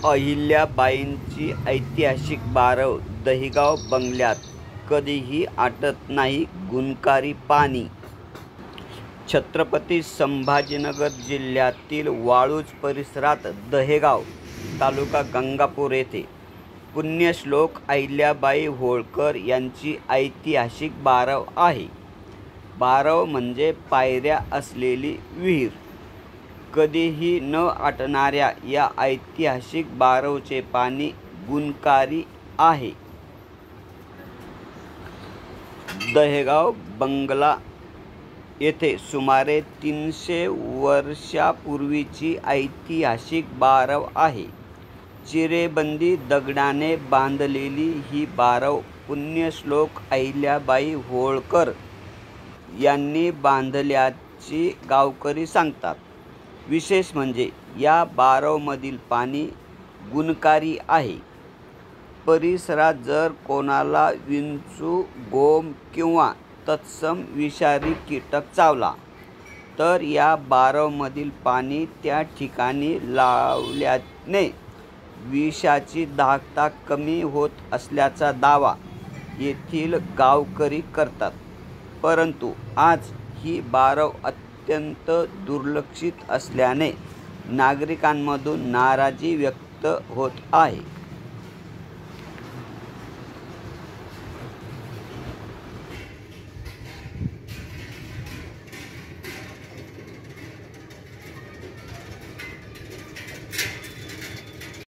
अहिल्याबाईंची ऐतिहासिक बारव दहेगाव बंगल्यात कधीही आटत नाही गुणकारी पाणी. छत्रपती संभाजीनगर जिल्ह्यातील वाळूज परिसरात दहेगाव तालुका गंगापूर येथे पुण्यश्लोक अहिल्याबाई होळकर यांची ऐतिहासिक बारव आहे. बारव म्हणजे पायऱ्या असलेली विहीर. कधीही न आटणाऱ्या या ऐतिहासिक बारवचे पाणी गुणकारी आहे. दहेगाव बंगला येथे सुमारे 300 वर्षापूर्वीची ऐतिहासिक बारव आहे. चिरेबंदी दगडाने बांधलेली ही बारव पुण्यश्लोक अहिल्याबाई होळकर यांनी बांधल्याची गावकरी सांगतात. विशेष म्हणजे या बारवमधील पाणी गुणकारी आहे. परिसरात जर कोणाला विंचू, गोम किंवा तत्सम विषारी कीटक चावला तर या बारवमधील पाणी त्या ठिकाणी लावल्याने विषाची दाहकता कमी होत असल्याचा दावा येथील गावकरी करतात. परंतु आज ही बारव अत्यंत दुर्लक्षित असल्याने नागरिकांमधून नाराजी व्यक्त होत आहे.